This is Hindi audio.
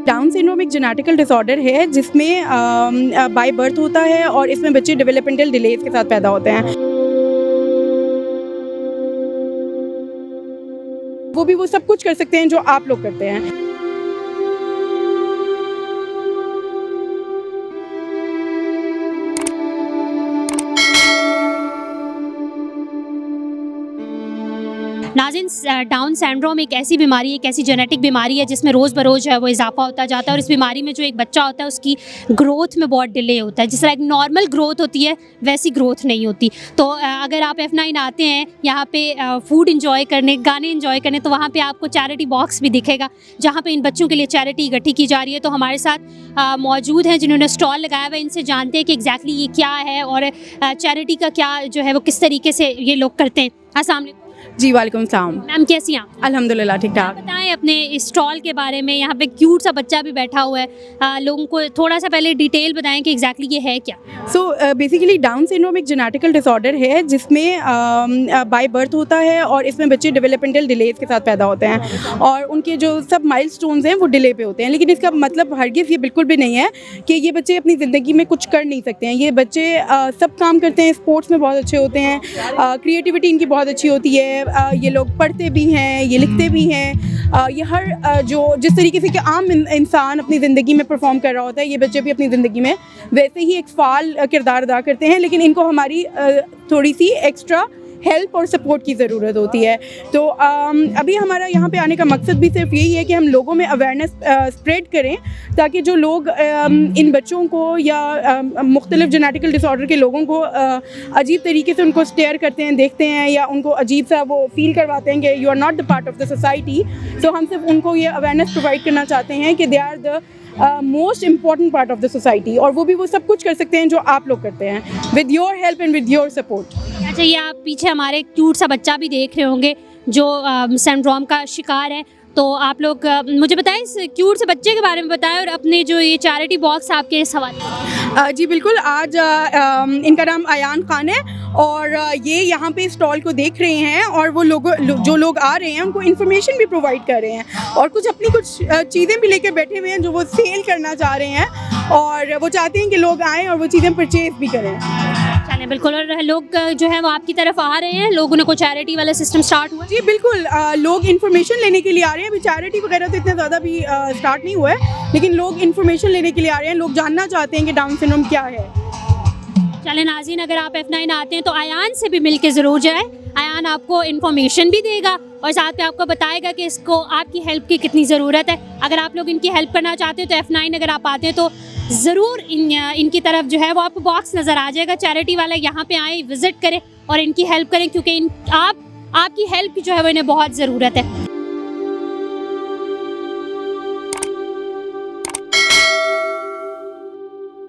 डाउन सिंड्रोम एक जेनेटिकल डिसऑर्डर है जिसमें बाय बर्थ होता है और इसमें बच्चे डेवलपमेंटल डिलेज के साथ पैदा होते हैं। वो सब कुछ कर सकते हैं जो आप लोग करते हैं। नाज़रीन, डाउन सिंड्रोम एक ऐसी बीमारी है, एक ऐसी जेनेटिक बीमारी है जिसमें रोज़ बरोज़ जो है वो इजाफा होता जाता है और इस बीमारी में जो एक बच्चा होता है उसकी ग्रोथ में बहुत डिले होता है। जिस तरह एक नॉर्मल ग्रोथ होती है वैसी ग्रोथ नहीं होती। तो अगर आप F9 आते हैं यहाँ पे फूड इंजॉय करने, गाने इंजॉय करने, तो वहाँ पे आपको चैरिटी बॉक्स भी दिखेगा जहाँ पे इन बच्चों के लिए चैरिटी इकट्ठी की जा रही है। तो हमारे साथ मौजूद हैं जिन्होंने स्टॉल लगाया हुआ है, इनसे जानते हैं कि एग्जैक्टली ये क्या है और चैरिटी का क्या जो है वो किस तरीके से ये लोग करते हैं। अस्सलाम वालेकुम। जी वालेकुम सलाम। मैम कैसी हैं आप? अल्हम्दुलिल्लाह ठीक ठाक। बताएं अपने इस स्टॉल के बारे में। यहाँ पे क्यूट सा बच्चा भी बैठा हुआ है, लोगों को थोड़ा सा पहले डिटेल बताएं कि एग्जैक्टली ये है क्या। सो बेसिकली डाउन सिंड्रोम एक जेनेटिकल डिसऑर्डर है जिसमें बाय बर्थ होता है और इसमें बच्चे डेवलपमेंटल डिलेज के साथ पैदा होते हैं और उनके जो सब माइलस्टोन्स हैं वो डिले पे होते हैं। लेकिन इसका मतलब हरगिज़ ये बिल्कुल भी नहीं है कि ये बच्चे अपनी ज़िंदगी में कुछ कर नहीं सकते हैं। ये बच्चे सब काम करते हैं, स्पोर्ट्स में बहुत अच्छे होते हैं, क्रिएटिविटी इनकी बहुत अच्छी होती है, ये लोग पढ़ते भी हैं, ये लिखते भी हैं। ये हर जो जिस तरीके से कि आम इंसान अपनी ज़िंदगी में परफॉर्म कर रहा होता है, ये बच्चे भी अपनी ज़िंदगी में वैसे ही एक फ़ाल किरदार अदा करते हैं। लेकिन इनको हमारी थोड़ी सी एक्स्ट्रा हेल्प और सपोर्ट की ज़रूरत होती है। तो अभी हमारा यहाँ पे आने का मकसद भी सिर्फ यही है कि हम लोगों में अवेयरनेस स्प्रेड करें ताकि जो लोग इन बच्चों को या मुख्तलिफ जेनेटिकल डिसऑर्डर के लोगों को अजीब तरीके से उनको स्टेयर करते हैं, देखते हैं या उनको अजीब सा वो फील करवाते हैं कि you are not the part of the society. तो हम सिर्फ उनको ये अवेयरनेस प्रोवाइड करना चाहते हैं कि they are the most important part of the society और वो सब कुछ कर सकते हैं जो आप लोग करते हैं with your help and with your support. अच्छा, ये आप पीछे हमारे क्यूट सा बच्चा भी देख रहे होंगे जो सिंड्रोम का शिकार है। तो आप लोग मुझे बताएं इस क्यूट से बच्चे के बारे में बताएं और अपने जो ये चैरिटी बॉक्स आपके इस हवाले। जी बिल्कुल। आज इनका नाम अयान खान है और ये यहाँ पे स्टॉल को देख रहे हैं और वो जो लोग आ रहे हैं उनको इन्फॉर्मेशन भी प्रोवाइड कर रहे हैं और कुछ चीज़ें भी लेके बैठे हुए हैं जो वो सेल करना चाह रहे हैं और वो चाहते हैं कि लोग आएँ और वो चीज़ें परचेज़ भी करें। चलें बिल्कुल। और लोग जो है वो आपकी तरफ आ रहे हैं, लोगों ने कोई चैरिटी वाला सिस्टम स्टार्ट हुआ? जी बिल्कुल। लोग इन्फॉर्मेशन लेने के लिए आ रहे हैं। अभी चैरिटी वगैरह तो इतना ज़्यादा भी स्टार्ट नहीं हुआ है, लेकिन लोग इन्फॉर्मेशन लेने के लिए आ रहे हैं। लोग जानना चाहते हैं कि डाउन सिंड्रोम क्या है। चलें नाज़रीन, अगर आप F9 आते हैं तो अयान से भी मिल के ज़रूर जाएँ। अयान आपको इन्फॉर्मेशन भी देगा और साथ में आपको बताएगा कि इसको आपकी हेल्प की कितनी ज़रूरत है। अगर आप लोग इनकी हेल्प करना चाहते हो तो F9 अगर आप आते हैं तो ज़रूर इनकी तरफ जो है वो आपको बॉक्स नज़र आ जाएगा चैरिटी वाला। यहाँ पे आएँ, विज़िट करें और इनकी हेल्प करें क्योंकि आपकी हेल्प की जो है वो इन्हें बहुत ज़रूरत है।